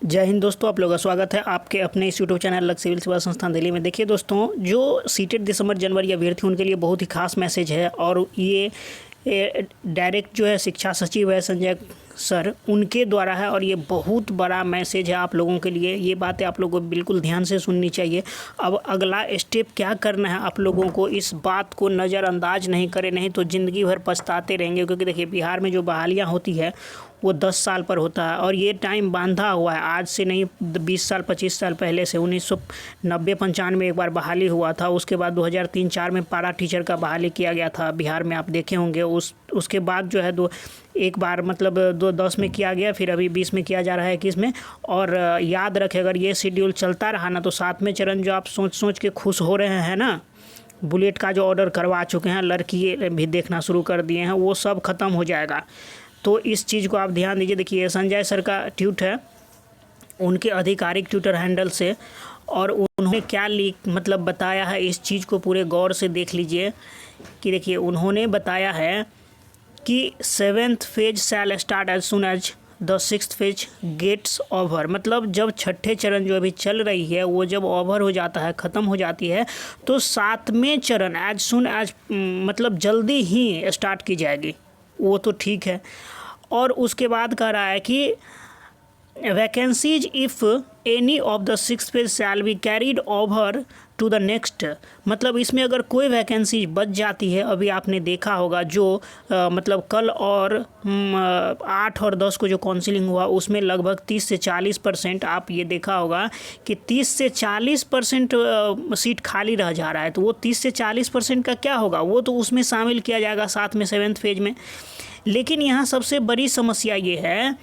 जय हिंद दोस्तों, आप लोगों का स्वागत है आपके अपने इस यूट्यूब चैनल लक्ष्य सिविल सेवा संस्थान दिल्ली में। देखिए दोस्तों, जो सीटेट दिसंबर जनवरी अभ्यर्थी उनके लिए बहुत ही खास मैसेज है और ये डायरेक्ट जो है शिक्षा सचिव है संजय सर, उनके द्वारा है और ये बहुत बड़ा मैसेज है आप लोगों के लिए। ये बातें आप लोगों को बिल्कुल ध्यान से सुननी चाहिए। अब अगला स्टेप क्या करना है आप लोगों को, इस बात को नज़रअंदाज नहीं करें, नहीं तो ज़िंदगी भर पछताते रहेंगे। क्योंकि देखिए, बिहार में जो बहालियाँ होती है वो 10 साल पर होता है और ये टाइम बांधा हुआ है। आज से नहीं, 20 साल 25 साल पहले से 1990-95 में एक बार बहाली हुआ था। उसके बाद 2003-04 में पारा टीचर का बहाली किया गया था बिहार में, आप देखे होंगे। उसके बाद जो है एक बार मतलब 2010 में किया गया, फिर अभी 20 में किया जा रहा है, 21 में। और याद रखें, अगर ये शेड्यूल चलता रहा ना तो 7वें चरण जो आप सोच के खुश हो रहे हैं ना, बुलेट का जो ऑर्डर करवा चुके हैं, लड़की भी देखना शुरू कर दिए हैं, वो सब ख़त्म हो जाएगा। तो इस चीज़ को आप ध्यान दीजिए। देखिए, संजय सर का ट्वीट है उनके आधिकारिक ट्विटर हैंडल से, और उन्होंने क्या मतलब बताया है, इस चीज़ को पूरे गौर से देख लीजिए। कि देखिए, उन्होंने बताया है कि 7th phase shall start as soon as the 6th phase gets over. मतलब जब छठे चरण जो अभी चल रही है वो जब ओवर हो जाता है, ख़त्म हो जाती है, तो 7वें चरण एज सुन एज मतलब जल्दी ही स्टार्ट की जाएगी। वो तो ठीक है। और उसके बाद कह रहा है कि vacancies if any of the 6th phase shall be carried over to the next. मतलब इसमें अगर कोई वैकेंसी बच जाती है, अभी आपने देखा होगा जो मतलब कल और 8 और 10 को जो काउंसलिंग हुआ उसमें लगभग 30 से 40% आप ये देखा होगा कि 30 से 40% सीट खाली रह जा रहा है। तो वो 30 से 40% का क्या होगा, वो तो उसमें शामिल किया जाएगा साथ में 7th फेज में। लेकिन यहाँ सबसे बड़ी समस्या ये है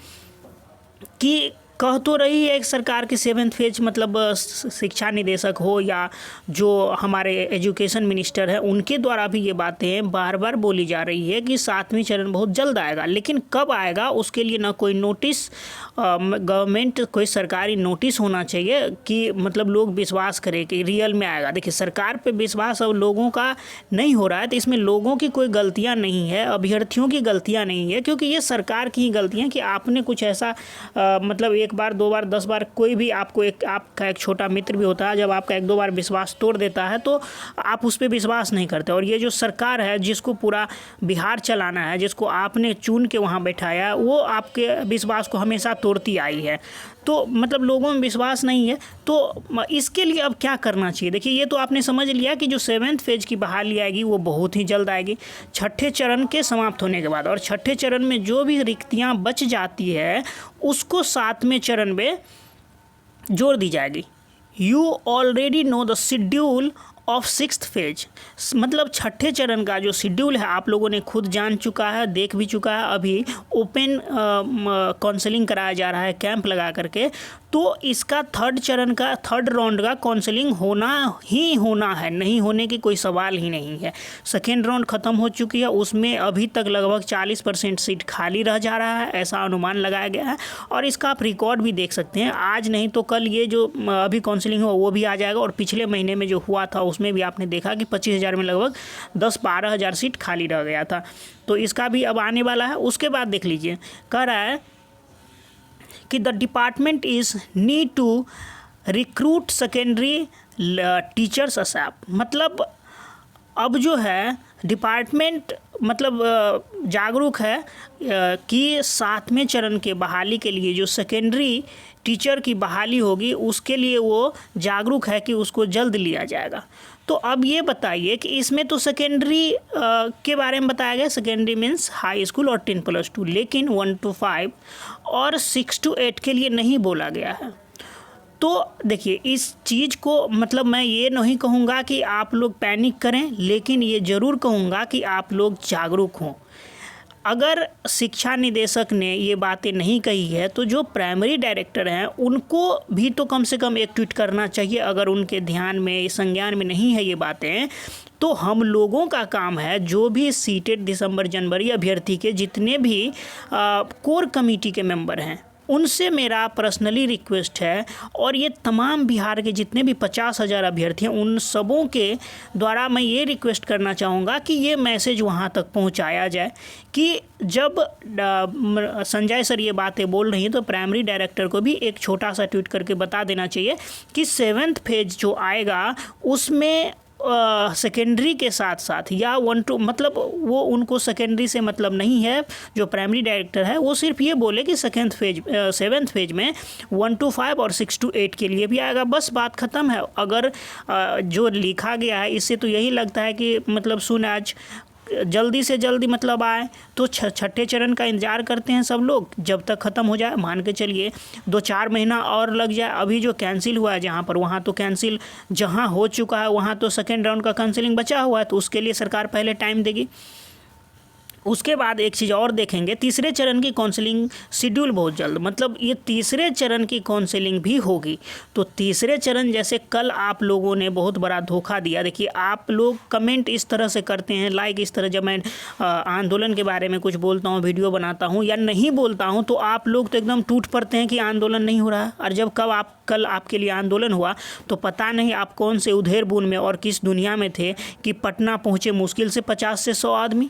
कि कह तो रही है एक सरकार की 7th फेज मतलब शिक्षा निदेशक हो या जो हमारे एजुकेशन मिनिस्टर है, उनके द्वारा भी ये बातें बार बार बोली जा रही है कि 7वें चरण बहुत जल्द आएगा। लेकिन कब आएगा उसके लिए ना कोई नोटिस, गवर्नमेंट कोई सरकारी नोटिस होना चाहिए कि मतलब लोग विश्वास करें कि रियल में आएगा। देखिए, सरकार पे विश्वास अब लोगों का नहीं हो रहा है, तो इसमें लोगों की कोई गलतियाँ नहीं है, अभ्यर्थियों की गलतियाँ नहीं है, क्योंकि ये सरकार की ही गलतियाँ कि आपने कुछ ऐसा मतलब 1 बार 2 बार 10 बार कोई भी आपको आपका एक छोटा मित्र भी होता है, जब आपका 1-2 बार विश्वास तोड़ देता है तो आप उस पर विश्वास नहीं करते। और ये जो सरकार है जिसको पूरा बिहार चलाना है, जिसको आपने चुन के वहाँ बैठाया, वो आपके विश्वास को हमेशा तोड़ती आई है। तो मतलब लोगों में विश्वास नहीं है। तो इसके लिए अब क्या करना चाहिए? देखिए, ये तो आपने समझ लिया कि जो 7th फेज की बहाली आएगी वो बहुत ही जल्द आएगी छठे चरण के समाप्त होने के बाद। और छठे चरण में जो भी रिक्तियाँ बच जाती है उसको 7वें चरण में जोड़ दी जाएगी। You already know the schedule of 6th phase. मतलब छठे चरण का जो शेड्यूल है आप लोगों ने खुद जान चुका है, देख भी चुका है। अभी ओपन काउंसलिंग कराया जा रहा है कैंप लगा करके। तो इसका 3rd राउंड का काउंसलिंग होना ही होना है, नहीं होने की कोई सवाल ही नहीं है। 2nd राउंड ख़त्म हो चुकी है, उसमें अभी तक लगभग 40% सीट खाली रह जा रहा है, ऐसा अनुमान लगाया गया है। और इसका आप रिकॉर्ड भी देख सकते हैं, आज नहीं तो कल ये जो अभी काउंसलिंग हुआ वो भी आ जाएगा। और पिछले महीने में जो हुआ था उसमें भी आपने देखा कि 25,000 में लगभग 10-12 हज़ार सीट खाली रह गया था। तो इसका भी अब आने वाला है। उसके बाद देख लीजिए, कह रहा है कि the department is need to recruit secondary teachers ASAP. मतलब अब जो है डिपार्टमेंट मतलब जागरूक है कि 7वें चरण के बहाली के लिए जो सेकेंडरी टीचर की बहाली होगी उसके लिए वो जागरूक है कि उसको जल्द लिया जाएगा। तो अब ये बताइए कि इसमें तो सेकेंडरी के बारे में बताया गया, सेकेंडरी मीन्स हाई स्कूल और 10+2, लेकिन 1 to 5 और 6 to 8 के लिए नहीं बोला गया है। तो देखिए, इस चीज़ को मतलब मैं ये नहीं कहूँगा कि आप लोग पैनिक करें, लेकिन ये ज़रूर कहूँगा कि आप लोग जागरूक हों। अगर शिक्षा निदेशक ने ये बातें नहीं कही है तो जो प्राइमरी डायरेक्टर हैं उनको भी तो कम से कम एक ट्वीट करना चाहिए। अगर उनके ध्यान में, संज्ञान में नहीं है ये बातें, तो हम लोगों का काम है, जो भी सीटेट दिसंबर जनवरी अभ्यर्थी के जितने भी कोर कमेटी के मेंबर हैं उनसे मेरा पर्सनली रिक्वेस्ट है, और ये तमाम बिहार के जितने भी 50,000 अभ्यर्थी हैं उन सबों के द्वारा मैं ये रिक्वेस्ट करना चाहूँगा कि ये मैसेज वहाँ तक पहुँचाया जाए कि जब संजय सर ये बातें बोल रही हैं तो प्राइमरी डायरेक्टर को भी एक छोटा सा ट्वीट करके बता देना चाहिए कि 7th फेज जो आएगा उसमें सेकेंडरी के साथ साथ या 1 to मतलब वो उनको सेकेंडरी से मतलब नहीं है, जो प्राइमरी डायरेक्टर है वो सिर्फ ये बोले कि 7th फेज में 1 to 5 और 6 to 8 के लिए भी आएगा, बस बात ख़त्म है। अगर जो लिखा गया है इससे तो यही लगता है कि मतलब सुन आज जल्दी से जल्दी मतलब आए, तो छठे चरण का इंतज़ार करते हैं सब लोग जब तक ख़त्म हो जाए। मान के चलिए 2-4 महीना और लग जाए। अभी जो कैंसिल हुआ है जहाँ पर, वहाँ तो कैंसिल जहाँ हो चुका है वहाँ तो सेकेंड राउंड का कैंसिलिंग बचा हुआ है, तो उसके लिए सरकार पहले टाइम देगी। उसके बाद एक चीज़ और देखेंगे, तीसरे चरण की काउंसलिंग शेड्यूल बहुत जल्द, मतलब ये तीसरे चरण की काउंसलिंग भी होगी। तो तीसरे चरण जैसे कल आप लोगों ने बहुत बड़ा धोखा दिया। देखिए आप लोग कमेंट इस तरह से करते हैं, लाइक इस तरह, जब मैं आंदोलन के बारे में कुछ बोलता हूँ, वीडियो बनाता हूँ या नहीं बोलता हूँ, तो आप लोग तो एकदम टूट पड़ते हैं कि आंदोलन नहीं हो रहा है। और जब कल आपके लिए आंदोलन हुआ तो पता नहीं आप कौन से उधेर बुन में और किस दुनिया में थे कि पटना पहुँचे मुश्किल से 50 से 100 आदमी।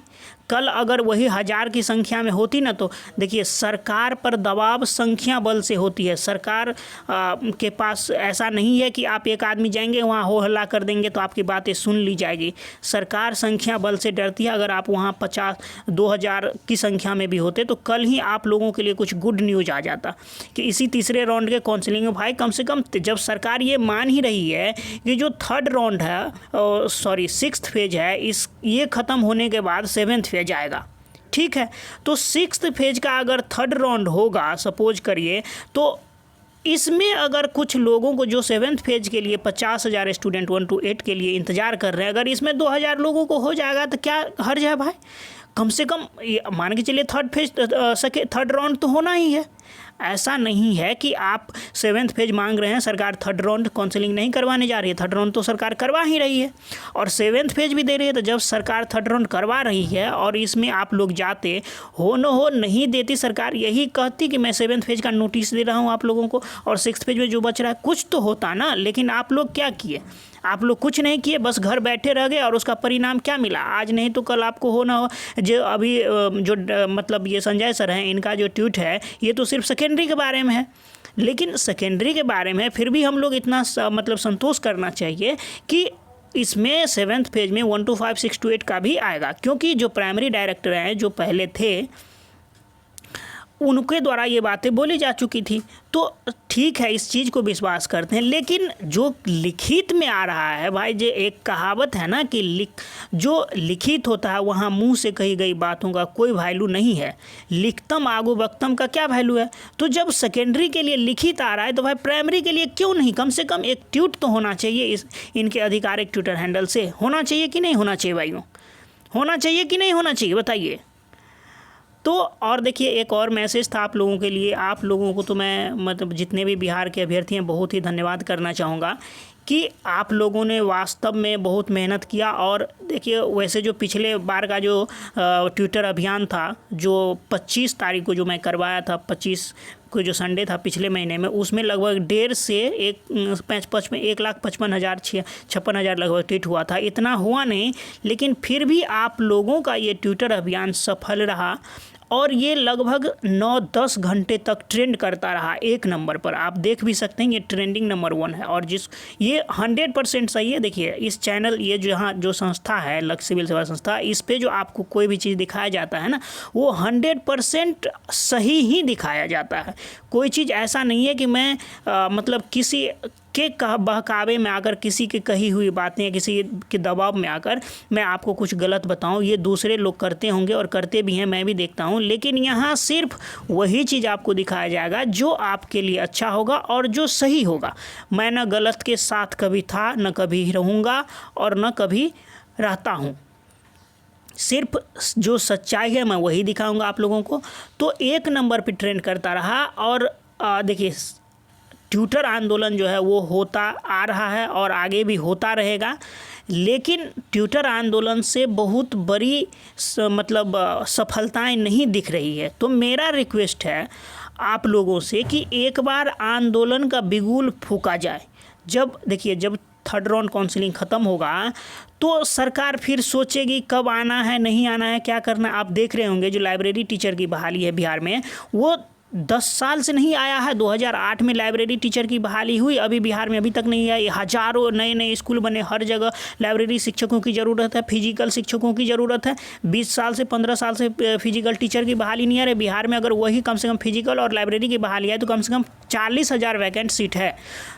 कल अगर वही 1000 की संख्या में होती ना, तो देखिए सरकार पर दबाव संख्या बल से होती है। सरकार के पास ऐसा नहीं है कि आप एक आदमी जाएंगे वहाँ हो हल्ला कर देंगे तो आपकी बातें सुन ली जाएगी। सरकार संख्या बल से डरती है। अगर आप वहाँ 2000 की संख्या में भी होते तो कल ही आप लोगों के लिए कुछ गुड न्यूज़ आ जाता कि इसी तीसरे राउंड के काउंसलिंग में भाई कम से कम जब सरकार ये मान ही रही है कि जो 3rd राउंड है, सॉरी 6th फेज है, ये ख़त्म होने के बाद 7th फेज आएगा, ठीक है। तो 6th फेज का अगर 3rd राउंड होगा सपोज करिए, तो इसमें अगर कुछ लोगों को जो 7th फेज के लिए 50,000 स्टूडेंट 1 to 8 के लिए इंतज़ार कर रहे हैं, अगर इसमें 2000 लोगों को हो जाएगा तो क्या हर्ज है भाई। कम से कम मान के चलिए 3rd राउंड तो होना ही है। ऐसा नहीं है कि आप 7th फेज मांग रहे हैं, सरकार 3rd राउंड काउंसलिंग नहीं करवाने जा रही है। 3rd राउंड तो सरकार करवा ही रही है और 7th फेज भी दे रही है। तो जब सरकार 3rd राउंड करवा रही है और इसमें आप लोग जाते हो न हो, नहीं देती सरकार, यही कहती कि मैं 7th फेज का नोटिस दे रहा हूँ आप लोगों को और 6th फेज में जो बच रहा है कुछ तो होता ना। लेकिन आप लोग क्या किए, आप लोग कुछ नहीं किए, बस घर बैठे रह गए और उसका परिणाम क्या मिला, आज नहीं तो कल आपको हो ना हो। जो अभी जो मतलब ये संजय सर हैं, इनका जो ट्वीट है ये तो सिर्फ सेकेंडरी के बारे में है, लेकिन सेकेंडरी के बारे में फिर भी हम लोग इतना मतलब संतोष करना चाहिए कि इसमें 7th फेज में 1 to 5 6 to 8 का भी आएगा, क्योंकि जो प्राइमरी डायरेक्टर हैं जो पहले थे उनके द्वारा ये बातें बोली जा चुकी थी। तो ठीक है, इस चीज़ को विश्वास करते हैं, लेकिन जो लिखित में आ रहा है भाई, जो एक कहावत है ना कि जो लिखित होता है वहाँ मुंह से कही गई बातों का कोई वैल्यू नहीं है, लिखतम आगू वक्तम का क्या वैल्यू है। तो जब सेकेंडरी के लिए लिखित आ रहा है तो भाई प्राइमरी के लिए क्यों नहीं, कम से कम एक ट्वीट तो होना चाहिए, इनके आधिकारिक ट्विटर हैंडल से होना चाहिए कि नहीं होना चाहिए भाइयों, होना चाहिए कि नहीं होना चाहिए बताइए। तो और देखिए एक और मैसेज था आप लोगों के लिए, आप लोगों को तो मैं मतलब जितने भी बिहार के अभ्यर्थी हैं बहुत ही धन्यवाद करना चाहूँगा कि आप लोगों ने वास्तव में बहुत मेहनत किया। और देखिए वैसे जो पिछले बार का जो ट्विटर अभियान था जो 25 तारीख को जो मैं करवाया था, 25 को जो संडे था पिछले महीने में, उसमें लगभग 1.5 से 1,55,000 लगभग ट्वीट हुआ था। इतना हुआ नहीं, लेकिन फिर भी आप लोगों का ये ट्विटर अभियान सफल रहा और ये लगभग 9-10 घंटे तक ट्रेंड करता रहा 1 नंबर पर। आप देख भी सकते हैं ये ट्रेंडिंग नंबर 1 है और ये 100% सही है। देखिए इस चैनल, ये जहाँ जो संस्था है लक्ष्य सिविल सेवा संस्था, इस पे जो आपको कोई भी चीज़ दिखाया जाता है ना, वो 100% सही ही दिखाया जाता है। कोई चीज़ ऐसा नहीं है कि मैं मतलब किसी के बहकावे में आकर, किसी की कही हुई बातें, किसी के दबाव में आकर मैं आपको कुछ गलत बताऊं। ये दूसरे लोग करते होंगे और करते भी हैं, मैं भी देखता हूं, लेकिन यहाँ सिर्फ वही चीज़ आपको दिखाया जाएगा जो आपके लिए अच्छा होगा और जो सही होगा। मैं न गलत के साथ कभी था, न कभी रहूँगा और न कभी रहता हूँ। सिर्फ जो सच्चाई है मैं वही दिखाऊंगा आप लोगों को। तो 1 नंबर पे ट्रेंड करता रहा और देखिए ट्विटर आंदोलन जो है वो होता आ रहा है और आगे भी होता रहेगा, लेकिन ट्विटर आंदोलन से बहुत बड़ी मतलब सफलताएं नहीं दिख रही है। तो मेरा रिक्वेस्ट है, आप लोगों से कि एक बार आंदोलन का बिगुल फूंका जाए। जब देखिए, जब थर्ड राउंड काउंसलिंग ख़त्म होगा तो सरकार फिर सोचेगी कब आना है, नहीं आना है, क्या करना है। आप देख रहे होंगे जो लाइब्रेरी टीचर की बहाली है बिहार में, वो 10 साल से नहीं आया है। 2008 में लाइब्रेरी टीचर की बहाली हुई, अभी बिहार में अभी तक नहीं आई। हज़ारों नए नए स्कूल बने, हर जगह लाइब्रेरी शिक्षकों की ज़रूरत है, फिजिकल शिक्षकों की ज़रूरत है। 20 साल से 15 साल से फिजिकल टीचर की बहाली नहीं आ रही बिहार में। अगर वही कम से कम फिजिकल और लाइब्रेरी की बहाली है तो कम से कम 40,000 वैकेंट सीट है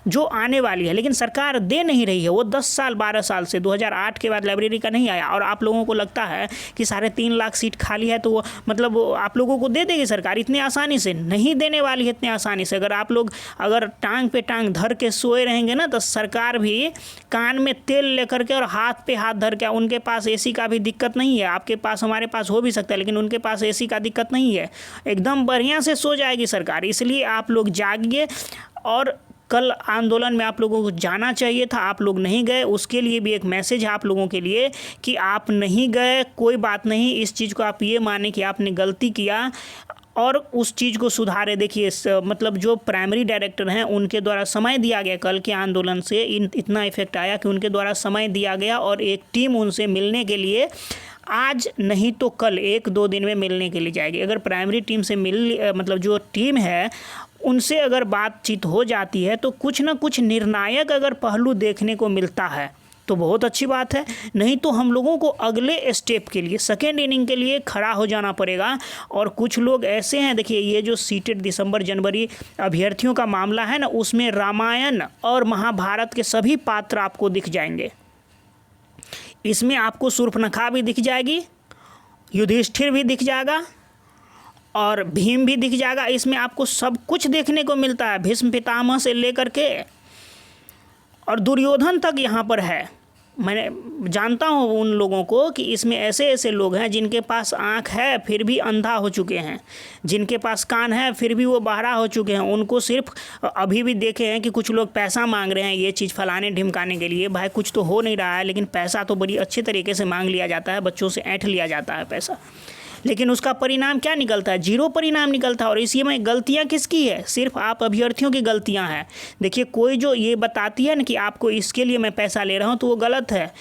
जो आने वाली है, लेकिन सरकार दे नहीं रही है। वो 10 साल 12 साल से 2008 के बाद लाइब्रेरी का नहीं आया, और आप लोगों को लगता है कि 3.5 लाख सीट खाली है तो वो मतलब आप लोगों को दे देगी सरकार इतनी आसानी से? नहीं देने वाली है इतनी आसानी से। अगर आप लोग अगर टांग पे टांग धर के सोए रहेंगे ना, तो सरकार भी कान में तेल लेकर के और हाथ पे हाथ धर के, उनके पास एसी का भी दिक्कत नहीं है, आपके पास हमारे पास हो भी सकता है, लेकिन उनके पास एसी का दिक्कत नहीं है, एकदम बढ़िया से सो जाएगी सरकार। इसलिए आप लोग जागिए, और कल आंदोलन में आप लोगों को जाना चाहिए था, आप लोग नहीं गए। उसके लिए भी एक मैसेज है आप लोगों के लिए कि आप नहीं गए, कोई बात नहीं, इस चीज़ को आप ये माने कि आपने गलती किया और उस चीज़ को सुधारे। देखिए मतलब जो प्राइमरी डायरेक्टर हैं उनके द्वारा समय दिया गया, कल के आंदोलन से इतना इफेक्ट आया कि उनके द्वारा समय दिया गया और एक टीम उनसे मिलने के लिए आज नहीं तो कल 1-2 दिन में मिलने के लिए जाएगी। अगर प्राइमरी टीम से मतलब जो टीम है उनसे अगर बातचीत हो जाती है तो कुछ ना कुछ निर्णायक अगर पहलू देखने को मिलता है तो बहुत अच्छी बात है, नहीं तो हम लोगों को अगले स्टेप के लिए, सेकेंड इनिंग के लिए खड़ा हो जाना पड़ेगा। और कुछ लोग ऐसे हैं, देखिए ये जो सीटेड दिसंबर जनवरी अभ्यर्थियों का मामला है ना, उसमें रामायण और महाभारत के सभी पात्र आपको दिख जाएंगे। इसमें आपको शूर्पणखा भी दिख जाएगी, युधिष्ठिर भी दिख जाएगा और भीम भी दिख जाएगा। इसमें आपको सब कुछ देखने को मिलता है, भीष्म पितामह से लेकर के और दुर्योधन तक यहाँ पर है। मैंने जानता हूँ उन लोगों को कि इसमें ऐसे ऐसे लोग हैं जिनके पास आँख है फिर भी अंधा हो चुके हैं, जिनके पास कान है फिर भी वो बहरा हो चुके हैं। उनको सिर्फ अभी भी देखे हैं कि कुछ लोग पैसा मांग रहे हैं ये चीज़ फलाने ढिमकाने के लिए। भाई कुछ तो हो नहीं रहा है, लेकिन पैसा तो बड़ी अच्छे तरीके से मांग लिया जाता है, बच्चों से ऐंठ लिया जाता है पैसा, लेकिन उसका परिणाम क्या निकलता है? 0 परिणाम निकलता है। और इसी में गलतियां किसकी है? सिर्फ आप अभ्यर्थियों की गलतियां हैं। देखिए कोई जो ये बताती है ना कि आपको इसके लिए मैं पैसा ले रहा हूं, तो वो गलत है।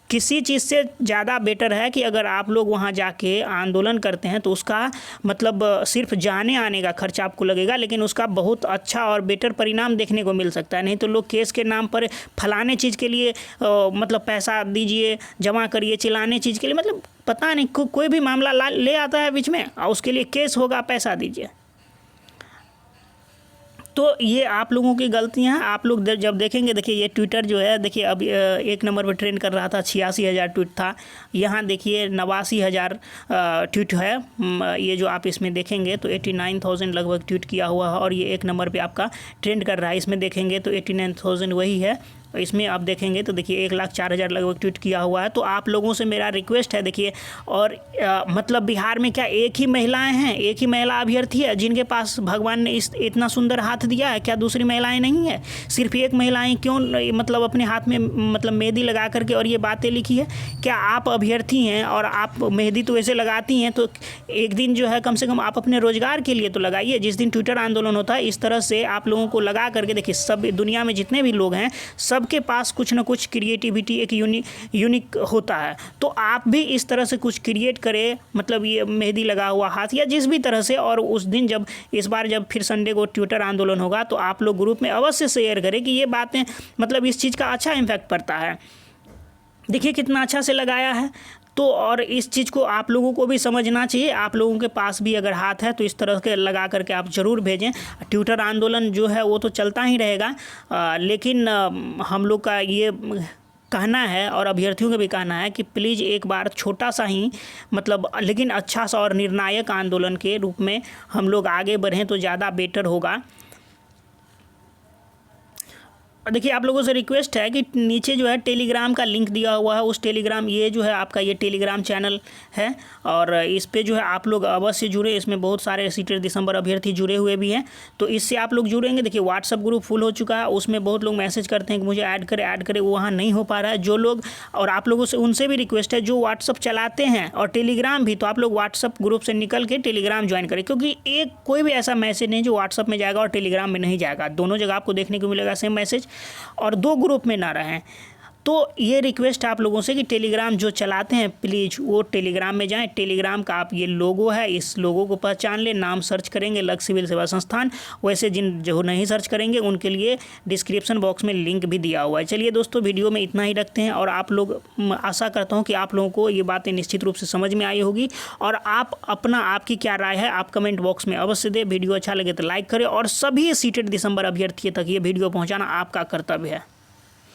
किसी चीज़ से ज़्यादा बेटर है कि अगर आप लोग वहाँ जाके आंदोलन करते हैं तो उसका मतलब सिर्फ जाने आने का खर्चा आपको लगेगा, लेकिन उसका बहुत अच्छा और बेटर परिणाम देखने को मिल सकता है। नहीं तो लोग केस के नाम पर फलाने चीज़ के लिए मतलब पैसा दीजिए, जमा करिए, चिल्लाने चीज़ के लिए, मतलब पता नहीं कोई भी मामला ले आता है बीच में और उसके लिए केस होगा, पैसा दीजिए। तो ये आप लोगों की गलतियां हैं। आप लोग जब देखेंगे, देखिए ये ट्विटर जो है, देखिए अब 1 नंबर पर ट्रेंड कर रहा था, 86,000 ट्वीट था। यहाँ देखिए 89,000 ट्वीट है। ये जो आप इसमें देखेंगे तो 89,000 लगभग ट्वीट किया हुआ है, और ये 1 नंबर पे आपका ट्रेंड कर रहा है। इसमें देखेंगे तो 89,000 वही है। इसमें आप देखेंगे तो देखिए 1,04,000 लगभग ट्वीट किया हुआ है। तो आप लोगों से मेरा रिक्वेस्ट है, देखिए, और मतलब बिहार में क्या एक ही महिलाएं हैं, एक ही महिला अभ्यर्थी है जिनके पास भगवान ने इतना सुंदर हाथ दिया है? क्या दूसरी महिलाएं नहीं है? सिर्फ एक महिलाएं क्यों मतलब अपने हाथ में मतलब मेहंदी लगा करके और ये बातें लिखी है? क्या आप अभ्यर्थी हैं और आप मेहंदी तो ऐसे लगाती हैं, तो एक दिन जो है कम से कम आप अपने रोजगार के लिए तो लगाइए। जिस दिन ट्विटर आंदोलन होता है इस तरह से आप लोगों को लगा करके, देखिए सब दुनिया में जितने भी लोग हैं सबके पास कुछ ना कुछ क्रिएटिविटी एक यूनिक होता है। तो आप भी इस तरह से कुछ क्रिएट करें, मतलब ये मेहंदी लगा हुआ हाथ या जिस भी तरह से। और उस दिन जब इस बार जब फिर संडे को ट्विटर आंदोलन होगा तो आप लोग ग्रुप में अवश्य शेयर करें कि ये बातें मतलब इस चीज़ का अच्छा इम्पैक्ट पड़ता है। देखिए कितना अच्छा से लगाया है। तो और इस चीज़ को आप लोगों को भी समझना चाहिए। आप लोगों के पास भी अगर हाथ है तो इस तरह के लगा करके आप ज़रूर भेजें। ट्विटर आंदोलन जो है वो तो चलता ही रहेगा, लेकिन हम लोग का ये कहना है और अभ्यर्थियों का भी कहना है कि प्लीज़ एक बार छोटा सा ही मतलब लेकिन अच्छा सा और निर्णायक आंदोलन के रूप में हम लोग आगे बढ़ें तो ज़्यादा बेटर होगा। देखिए आप लोगों से रिक्वेस्ट है कि नीचे जो है टेलीग्राम का लिंक दिया हुआ है, उस टेलीग्राम, ये जो है आपका ये टेलीग्राम चैनल है और इस पे जो है आप लोग अवश्य जुड़े। इसमें बहुत सारे सीटेट दिसंबर अभ्यर्थी जुड़े हुए भी हैं, तो इससे आप लोग जुड़ेंगे। देखिए व्हाट्सअप ग्रुप फुल हो चुका है, उसमें बहुत लोग मैसेज करते हैं कि मुझे ऐड करें, वो वहाँ नहीं हो पा रहा है। जो लोग, और आप लोगों से उनसे भी रिक्वेस्ट है जो व्हाट्सअप चलाते हैं और टेलीग्राम भी, तो आप लोग व्हाट्सअप ग्रुप से निकल के टेलीग्राम ज्वाइन करें, क्योंकि एक कोई भी ऐसा मैसेज नहीं जो व्हाट्सअप में जाएगा और टेलीग्राम में नहीं जाएगा। दोनों जगह आपको देखने को मिलेगा सेम मैसेज, और दो ग्रुप में ना रहें। तो ये रिक्वेस्ट आप लोगों से कि टेलीग्राम जो चलाते हैं प्लीज़ वो टेलीग्राम में जाएं। टेलीग्राम का आप ये लोगो है, इस लोगो को पहचान लें, नाम सर्च करेंगे लक्ष्य सिविल सेवा संस्थान। वैसे जिन जो नहीं सर्च करेंगे उनके लिए डिस्क्रिप्शन बॉक्स में लिंक भी दिया हुआ है। चलिए दोस्तों, वीडियो में इतना ही रखते हैं, और आप लोग, आशा करता हूँ कि आप लोगों को ये बातें निश्चित रूप से समझ में आई होगी, और आपकी क्या राय है आप कमेंट बॉक्स में अवश्य दें। वीडियो अच्छा लगे तो लाइक करें, और सभी सीटेट दिसंबर अभ्यर्थियों तक ये वीडियो पहुँचाना आपका कर्तव्य है।